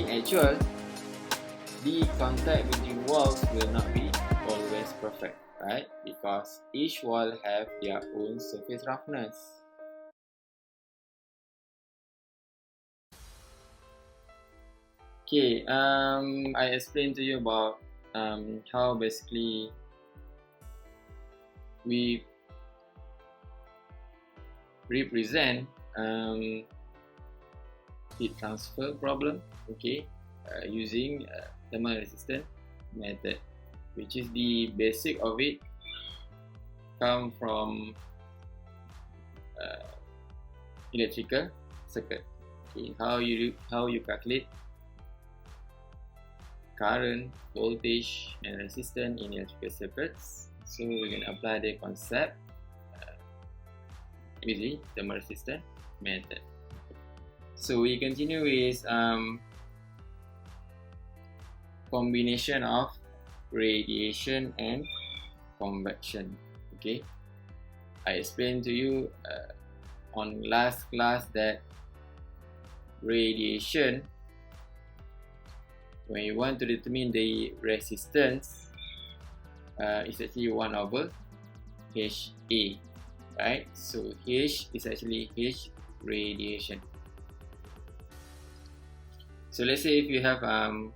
in actual, the contact between walls will not be always perfect, right? Because each wall have their own surface roughness. Okay, I explained to you about how basically we represent heat transfer problem, okay, using thermal resistance method, which is the basic of it come from electrical circuit. Okay, how you calculate current, voltage, and resistance in electrical circuits. So we're going to apply the concept using thermal resistance method. So we continue with combination of radiation and convection. Okay, I explained to you on last class that radiation, when you want to determine the resistance, is actually 1 over HA, right? So H is actually H radiation. So let's say if you have a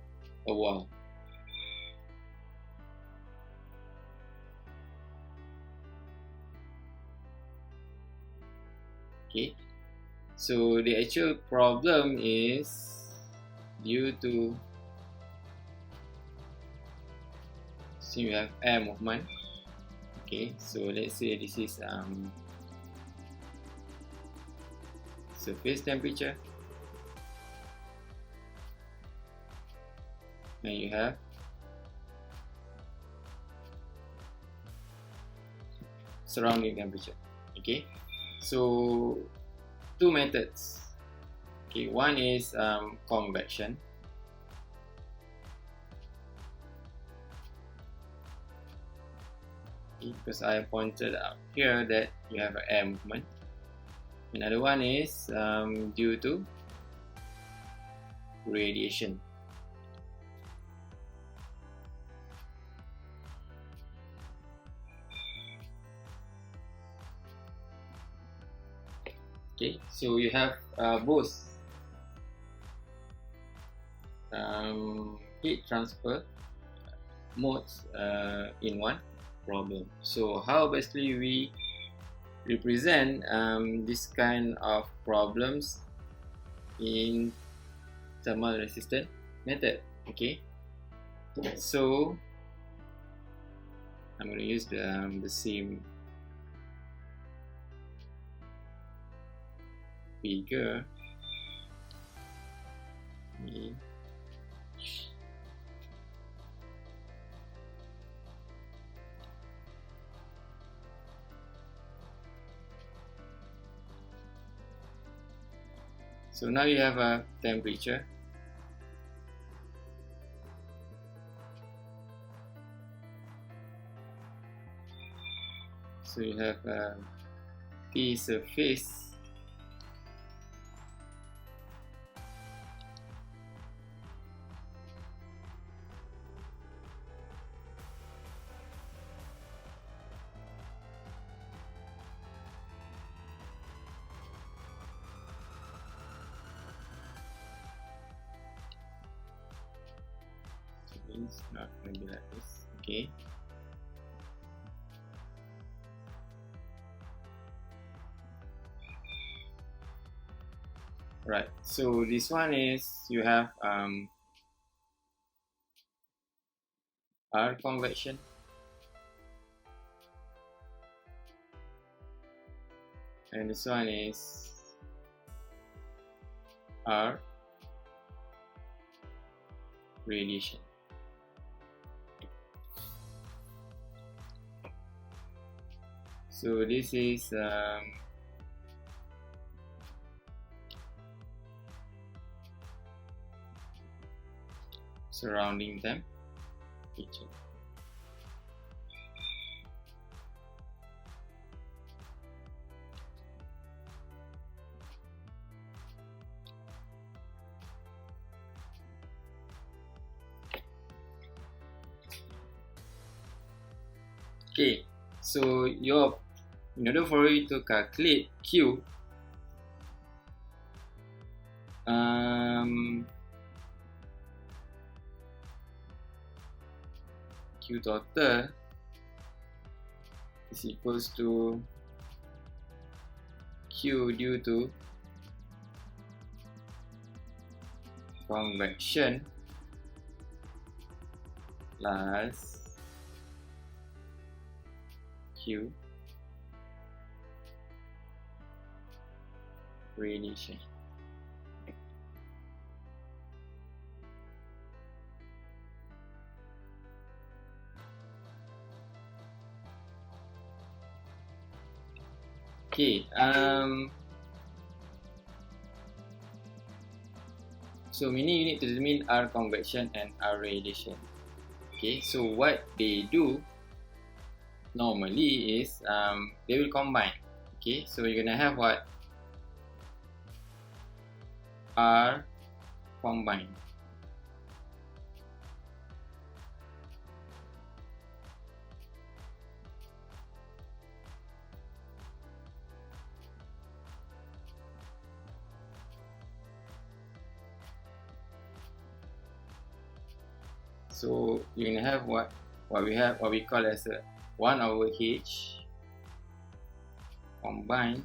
wall, okay, so the actual problem is due to, so you have air movement. Okay, so let's say this is surface temperature, and you have surrounding temperature. Okay, so two methods. Okay, one is convection. Because I pointed out here that you have an air movement. Another one is due to radiation. Okay, so you have both heat transfer modes in one problem. So how basically we represent this kind of problems in thermal resistance method? Okay, so I'm going to use the same figure. So now you have a temperature. So you have T surface. It's not going to be like this. Okay. Right. So this one is you have R convection, and this one is R radiation. So this is surrounding them feature. Okay, so in order for you to calculate Q, Q total is equals to Q due to convection plus Q radiation. Okay, so meaning you need to determine R convection and R radiation. Okay, so what they do normally is they will combine. Okay, so you're gonna have what? R combined. So you're gonna have what we call as a 1/H combined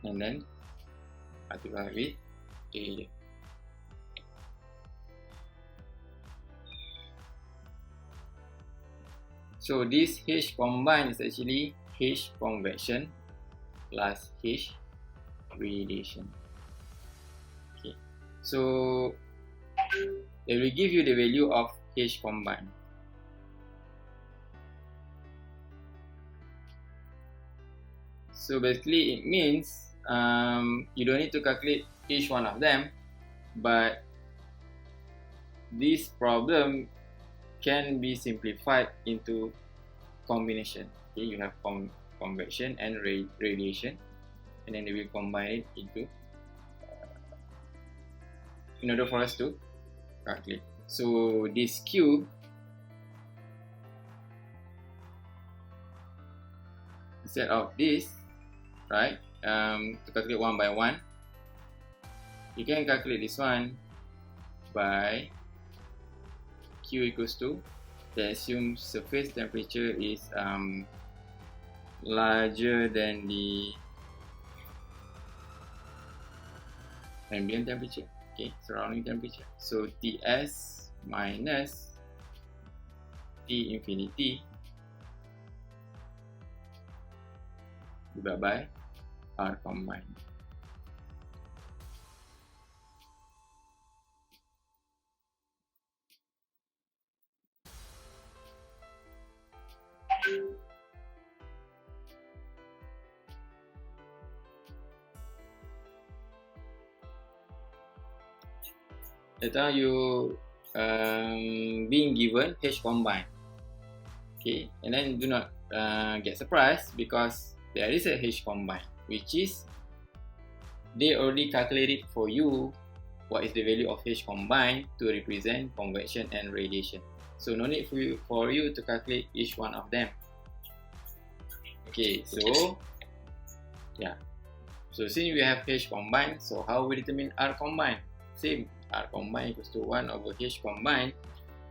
and then multiply with area. So this H combined is actually H convection plus H radiation. Okay, so it will give you the value of H combined. So basically it means you don't need to calculate each one of them, but this problem can be simplified into combination. Okay, you have convection and radiation, and then they will combine it into in order for us to calculate. So this Q instead of this, right, to calculate one by one, you can calculate this one by Q equals to, let's assume surface temperature is larger than the ambient temperature, okay, surrounding temperature. So Ts minus T infinity divided by R combined. That time you being given H combined, okay, and then do not get surprised because there is a H combined, which is they already calculated for you what is the value of H combined to represent convection and radiation. So no need for you to calculate each one of them. Okay, so yeah, so since we have H combined, so how we determine R combined? Same, R combined equals to 1/H combined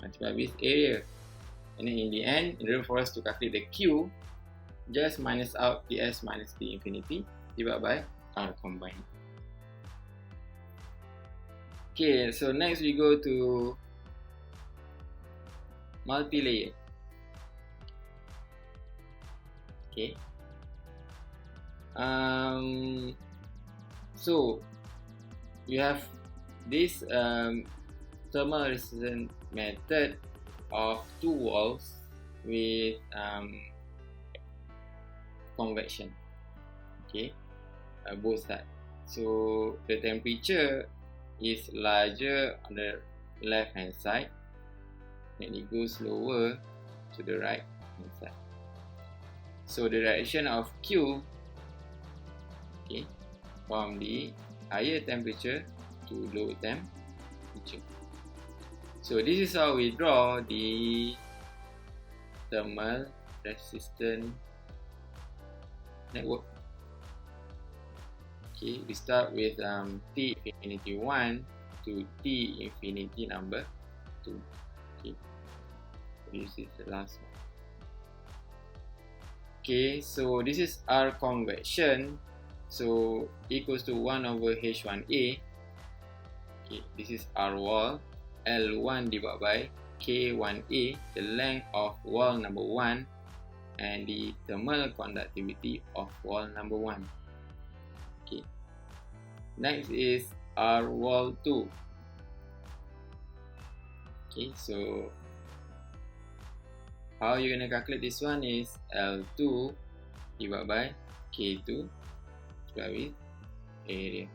multiplied with area, and then in the end, in order for us to calculate the Q, just minus out Ts minus T infinity divided by R combined. Okay, so next we go to multi-layer. Okay, so you have this thermal resistance method of two walls with convection, okay, both sides. So the temperature is larger on the left hand side and it goes lower to the right hand side. So the direction of Q, okay, from the higher temperature to low temp feature. So this is how we draw the thermal resistant network. Okay, we start with T infinity 1 to T infinity number 2. Okay, this is the last one. Okay, so this is R convection, so equals to 1 over H1A. Okay, this is R wall, L1 divided by K1A, the length of wall number 1, and the thermal conductivity of wall number 1. Okay. Next is R wall 2. Okay, so how you're gonna calculate this one is L2 divided by K2 divided with area.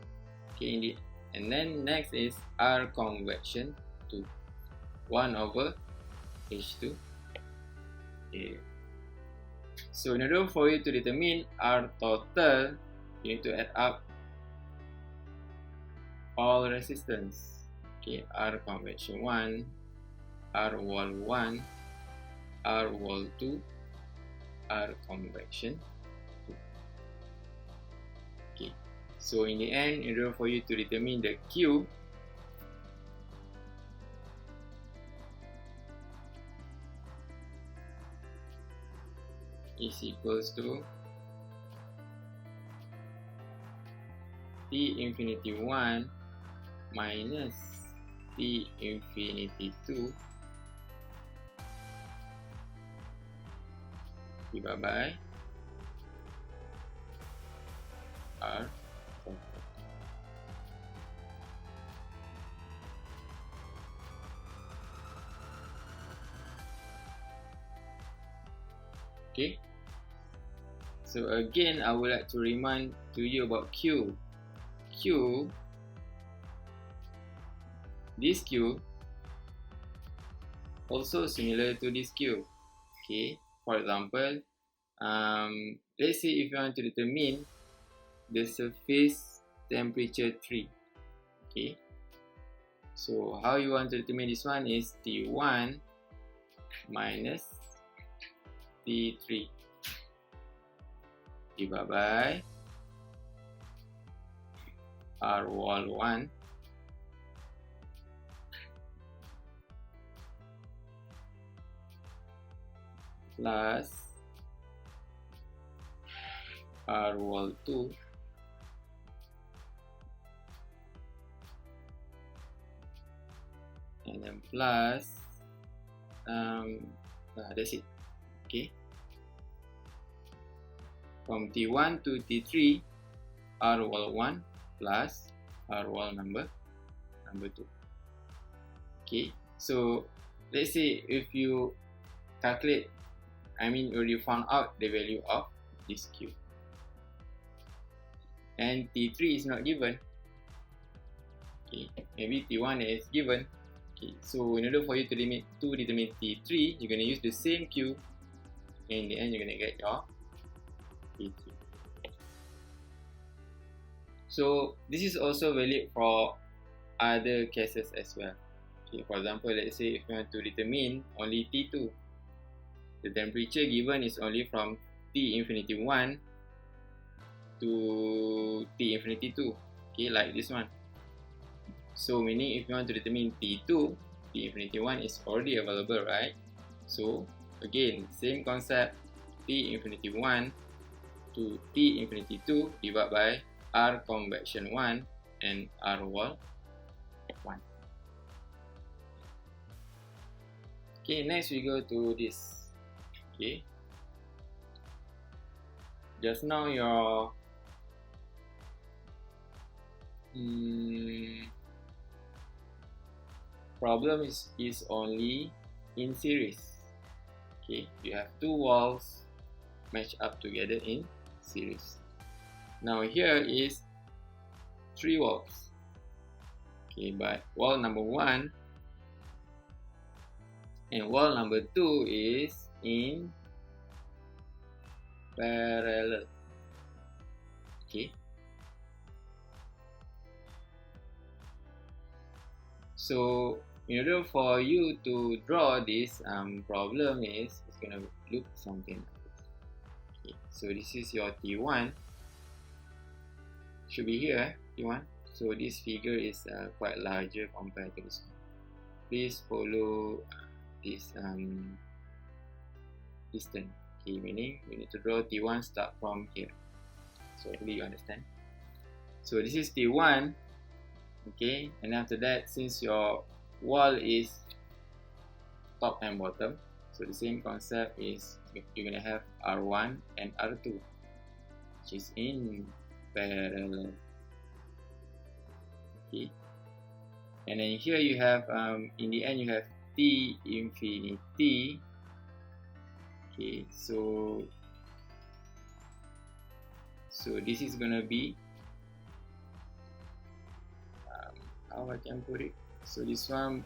Okay, indeed. And then next is R convection 2, 1 over H2 area. So in order for you to determine R total, you need to add up all resistance. Okay, R convection 1, R wall 1, R wall 2, R convection 2. Okay, so in the end, in order for you to determine the Q, is equals to T infinity 1 minus T infinity 2 divided by R total. Okay, so again I would like to remind to you about Q. This Q also similar to this Q. Okay, for example, let's say if you want to determine the surface temperature 3. Okay, so how you want to determine this one is T1 minus T3 divided by R wall 1 plus R wall 2 and then plus that's it. Okay, from T1 to T3, R wall 1 plus R wall number 2. Okay, so let's say if you calculate, you already found out the value of this Q, and T3 is not given. Okay, maybe T1 is given. Okay, so in order for you to determine T3, you're going to use the same Q, and in the end you're going to get your T3. So this is also valid for other cases as well. Okay, for example, let's say if you want to determine only T2, the temperature given is only from T infinity 1 to T infinity 2. Okay, like this one. So meaning if you want to determine T2, T infinity 1 is already available, right? So again, same concept, T infinity 1 to T infinity 2 divided by R convection 1 and R wall 1. Okay, next we go to this. Okay, just now your problem is only in series. Okay, you have two walls matched up together in series. Now here is 3 walls. Okay, but wall number 1 and wall number 2 is in parallel. Okay, So in order for you to draw this problem is it's gonna look something like this. Okay, so this is your T1. Should be here, T1. So this figure is quite larger compared to this one. Please follow this distance. Okay, meaning we need to draw T1 start from here. So hopefully you understand. So this is T1. Okay, and after that, since your wall is top and bottom, so the same concept is you're gonna have R1 and R2, which is in parallel. Okay, and then here you have in the end you have T infinity. Okay, so this is gonna be how I can put it. So this one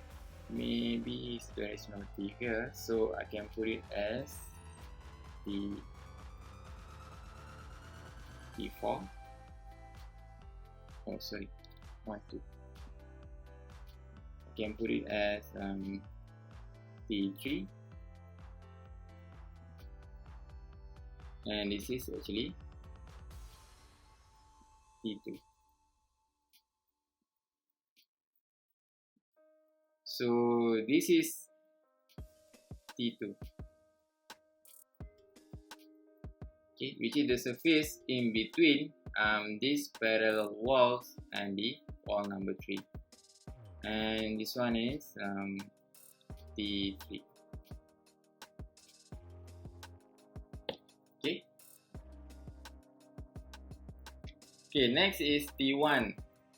maybe there is no T here, so I can put it as T4. Oh, sorry, 1, 2. I can put it as T3, and this is actually T2. So this is T2, okay, which is the surface in between these parallel walls and the wall number 3, and this one is T3. Okay. Okay, next is T1.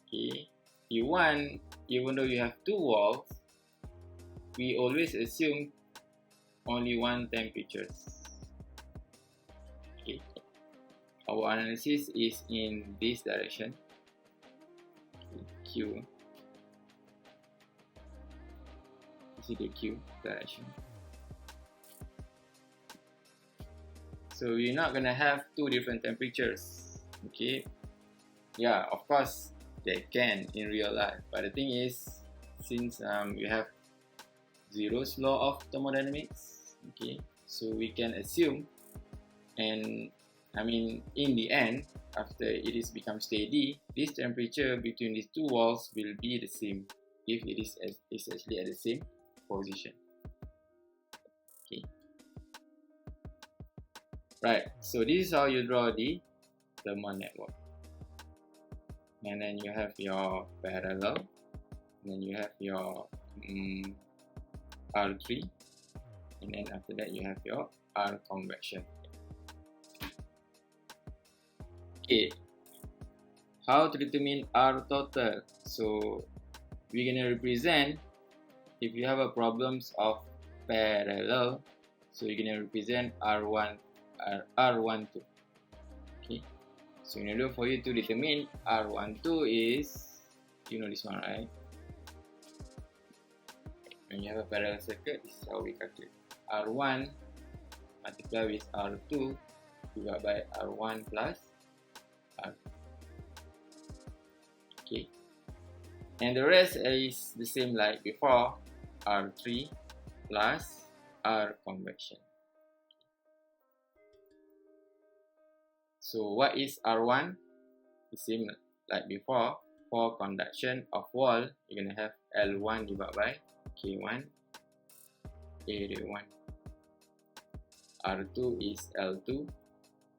Okay, T1, even though you have two walls, we always assume only one temperature. Okay, our analysis is in this direction. Okay, Q. You see the Q direction. So we're not gonna have two different temperatures. Okay, yeah, of course they can in real life, but the thing is, since we have Zero's law of thermodynamics, okay, so we can assume, and I mean in the end, after it is become steady, this temperature between these two walls will be the same if it is actually at the same position. Okay, right, so this is how you draw the thermal network. And then you have your parallel, and then you have your R3, and then after that you have your R convection. Okay, how to determine R total? So we're gonna represent, if you have a problems of parallel, so you're gonna represent R1, R12. Okay, so in order for you to determine R12 is, you know this one, right? When you have a parallel circuit, this is how we calculate. R1 multiply with R2 divided by R1 plus R. Okay, and the rest is the same like before, R3 plus R convection. So what is R1? The same like before. For conduction of wall, you're gonna have L1 divided by K1 area 1. R2 is L2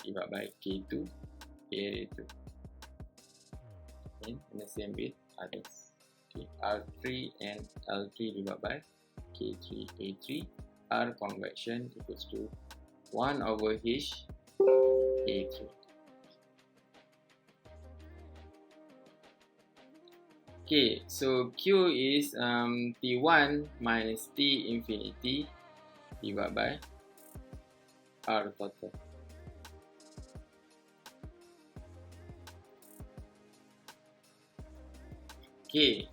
divided by K2 area 2. Okay, and the same with others. Okay, R3 and L3 divided by K3 A3. R convection equals to 1 over H A3. Okay, so Q is T1 minus T infinity divided by R total. Okay,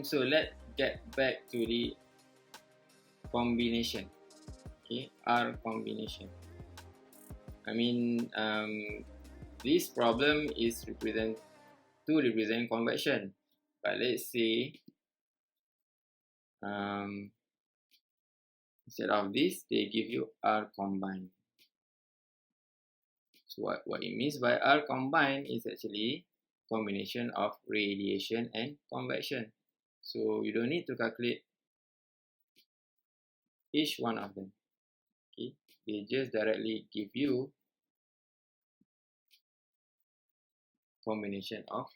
so let's get back to the combination. Okay, R combination. I mean, this problem is to represent convection. But let's say instead of this, they give you R combined. So what it means by R combined is actually combination of radiation and convection. So you don't need to calculate each one of them. Okay, they just directly give you combination of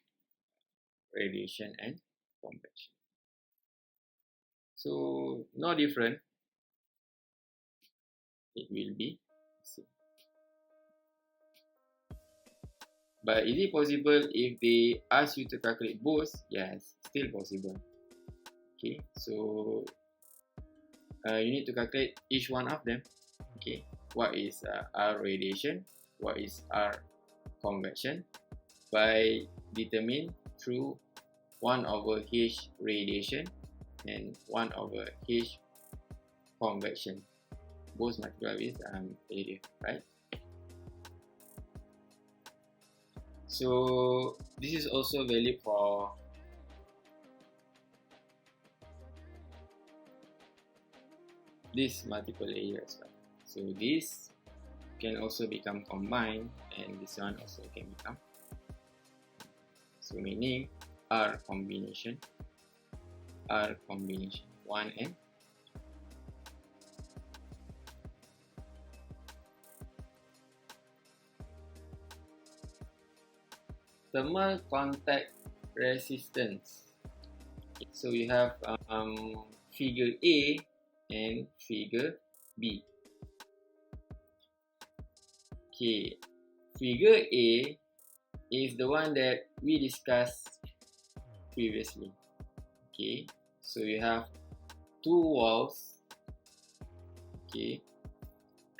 radiation and convection. So no different, it will be the same. But is it possible if they ask you to calculate both? Yes, still possible. Okay, so you need to calculate each one of them. Okay, what is R radiation, what is R convection, by determine through 1 over H radiation and 1 over H convection, both multiplied with area, right? So this is also valid for this multiple area as well. So this can also become combined, and this one also can become. So meaning R combination 1 and thermal contact resistance. So you have figure A and figure B. Okay, figure A is the one that we discussed previously. Okay, so you have two walls. Okay,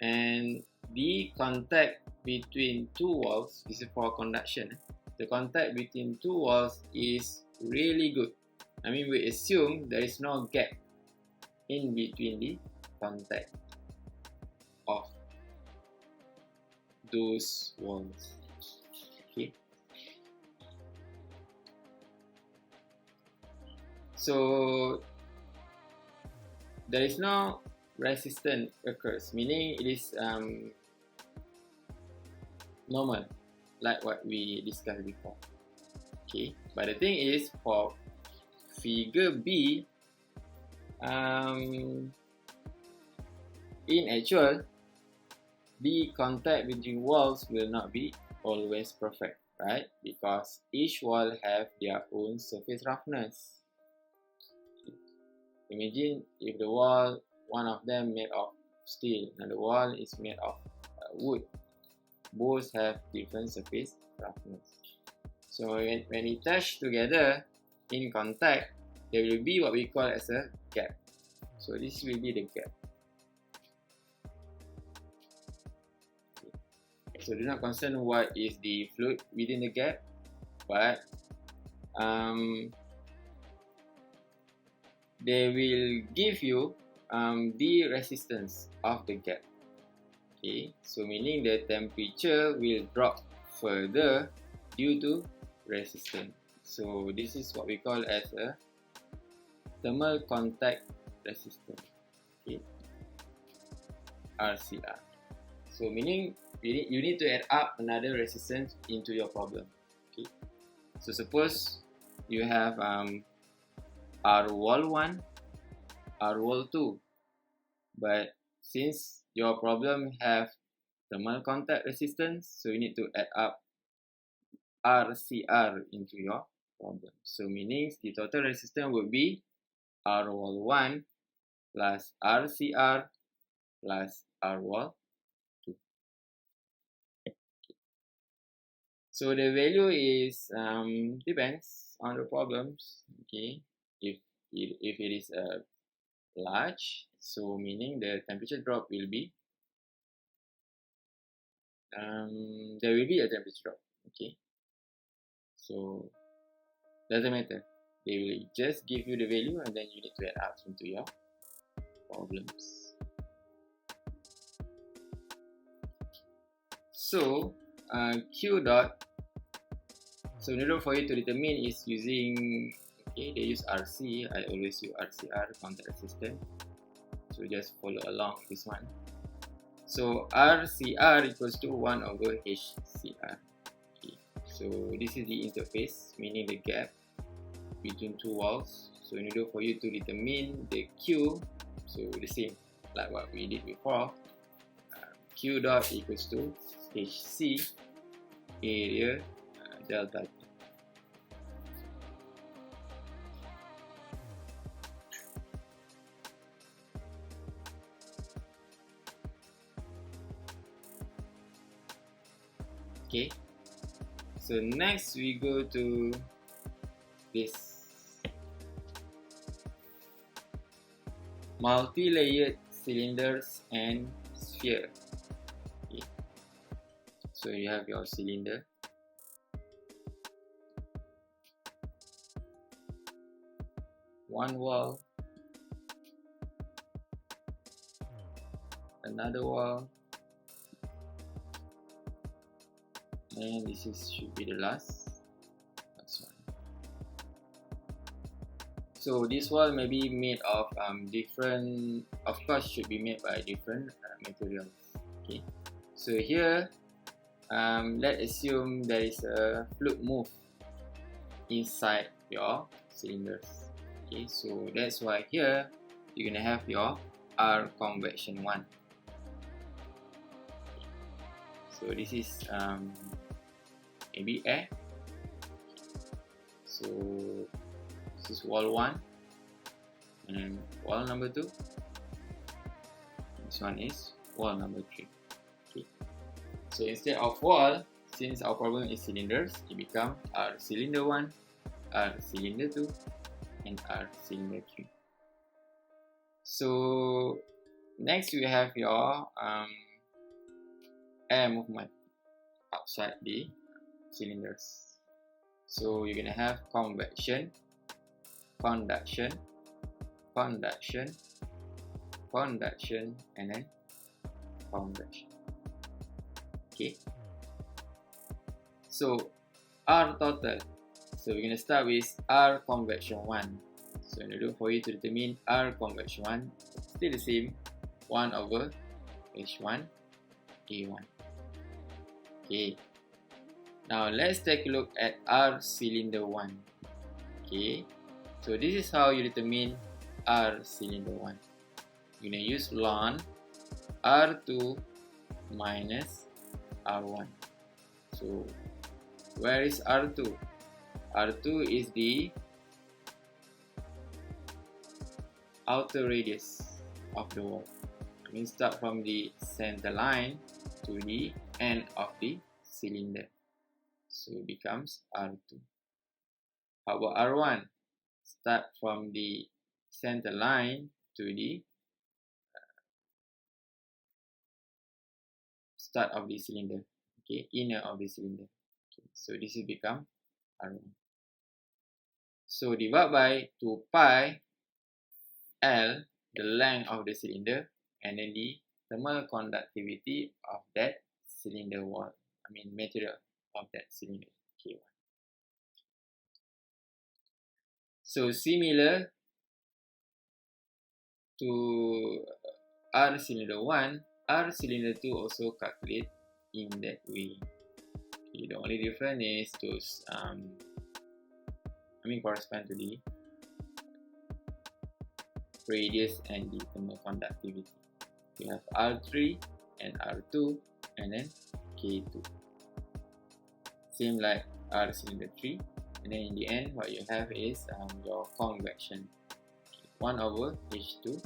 and the contact between two walls, this is for conduction. The contact between two walls is really good. I mean, we assume there is no gap in between the contact of those walls. Okay, so there is no resistance occurs, meaning it is normal, like what we discussed before. Okay, but the thing is, for figure B, in actual, the contact between walls will not be always perfect, right? Because each wall have their own surface roughness. Imagine if the wall, one of them made of steel, and the wall is made of wood. Both have different surface roughness. So when it touch together in contact, there will be what we call as a gap. So this will be the gap. So do not concern what is the fluid within the gap, but they will give you the resistance of the gap. Okay, so meaning the temperature will drop further due to resistance. So this is what we call as a thermal contact resistance. Okay, RCR. So meaning you need to add up another resistance into your problem. Okay, so suppose you have R wall 1, R wall 2, but since your problem have thermal contact resistance, so you need to add up RCR into your problem. So meaning the total resistance will be R wall 1 plus RCR plus R wall 2. So the value is depends on the problems. Okay, if it is large, so meaning the temperature drop will be there will be a temperature drop. Okay, so doesn't matter, they will just give you the value and then you need to add up into your problems. So Q dot, so in order for you to determine is using Okay, they use RC. I always use RCR, contact resistance. So just follow along this one. So RCR equals to 1 over HCR. Okay. So this is the interface, meaning the gap between two walls. So in order for you to determine the Q, so the same like what we did before, Q dot equals to HC area delta T. Okay, so next we go to this multi-layered cylinders and sphere. Okay. So you have your cylinder, one wall, another wall, and this should be the last one. So this wall may be made of different, of course should be made by different materials. Okay, so here let's assume there is a fluid move inside your cylinders. Okay, so that's why here you're gonna have your R convection 1. So this is maybe air. So this is wall 1 and wall number 2. This one is wall number 3. Okay. So instead of wall, since our problem is cylinders, it becomes R cylinder 1, R cylinder 2, and R cylinder 3. So next we have your air movement outside the cylinders. So you're gonna have convection, conduction, conduction, conduction, and then convection. Okay. So R total. So we're gonna start with R convection 1. So in order for you to determine R convection 1, still the same, 1 over H1 A1. Okay. Now let's take a look at R cylinder 1. Okay. So this is how you determine R cylinder 1. You're gonna use ln R2 minus R1. So where is R2? R2 is the outer radius of the wall. I mean, start from the center line to the end of the cylinder. So it becomes R2. How about R1? Start from the center line to the start of the cylinder. Okay, inner of the cylinder. Okay, so this will become R1. So divide by 2 pi L, the length of the cylinder, and then the thermal conductivity of that cylinder wall. I mean material of that cylinder K1. So similar to R cylinder 1, R cylinder 2 also calculate in that way. Okay, the only difference is those correspond to the radius and the thermal conductivity. You have R3 and R2 and then K2. Same like R cylinder 3, and then in the end what you have is your convection. 1 over H2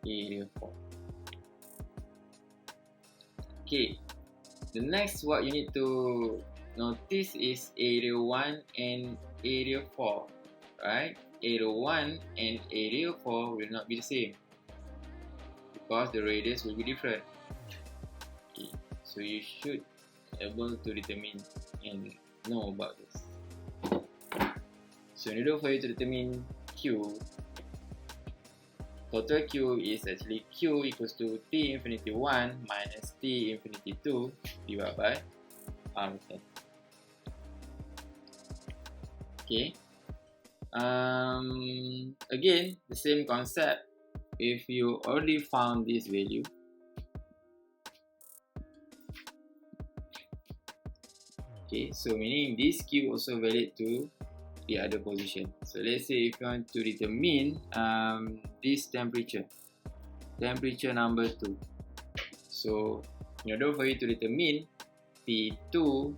area 4. Okay, the next what you need to notice is area 1 and area 4, right? Area 1 and area 4 will not be the same because the radius will be different. Okay, so you should be able to determine and know about this. So in order for you to determine Q, total Q is actually Q equals to T infinity 1 minus T infinity 2 divided by R10. Okay. again, the same concept. If you already found this value, okay, so meaning this Q also valid to the other position. So let's say if you want to determine this temperature number 2. So in order for you to determine T2, you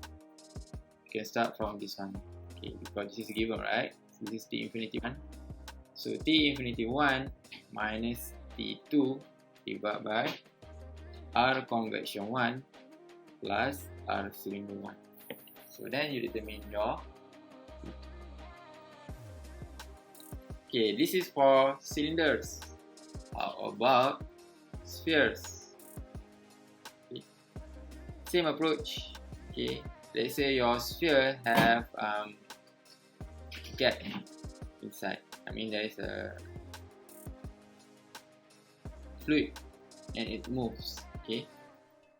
can start from this one. Okay, because this is given, right? So this is T infinity 1. So T infinity 1 minus T2 divided by R convection 1 plus R cylinder 1. So then you determine your T2. Okay, this is for cylinders. How about spheres? Okay. Same approach. Okay, let's say your sphere have gap inside. I mean there is a fluid and it moves. Okay,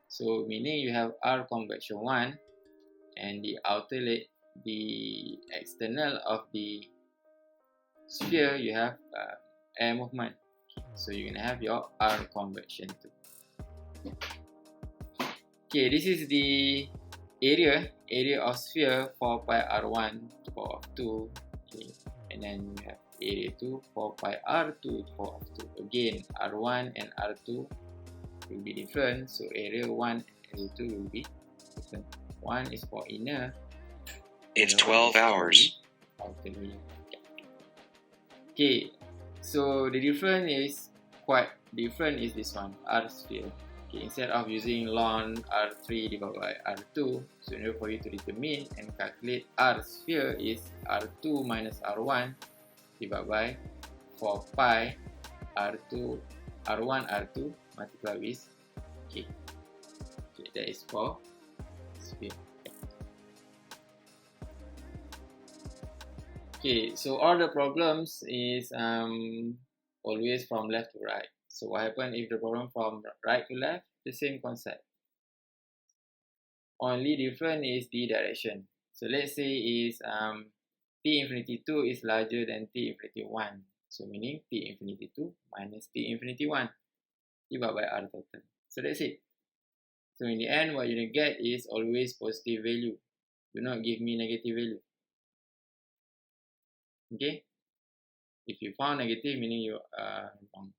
so meaning you have R convection 1 and the outer leg, the external of the sphere, you have air movement. Okay, so you're gonna have your R convection 2. Okay, this is the area of sphere 4 pi R1 to the power of 2. Okay, and then you have area 2 4 pi R2 to the power of 2. Again, R1 and R2 will be different, so area 1 and area 2 will be different. One is for inner. It's 12 hours. Okay, so the difference is quite different is this one, R sphere. Okay, instead of using ln R3 divided by R2, so in order for you to determine and calculate R sphere is R2 minus R1 divided by 4 pi R2, R1, R2 multiplied with K. Okay, that is for sphere. Okay, so all the problems is always from left to right. So what happens if the problem from right to left? The same concept. Only different is the direction. So let's say is T infinity 2 is larger than T infinity 1. So meaning T infinity 2 minus T infinity 1 divided by R total. So that's it. So in the end, what you're going to get is always positive value. Do not give me negative value. Okay? If you found negative, meaning you are wrong.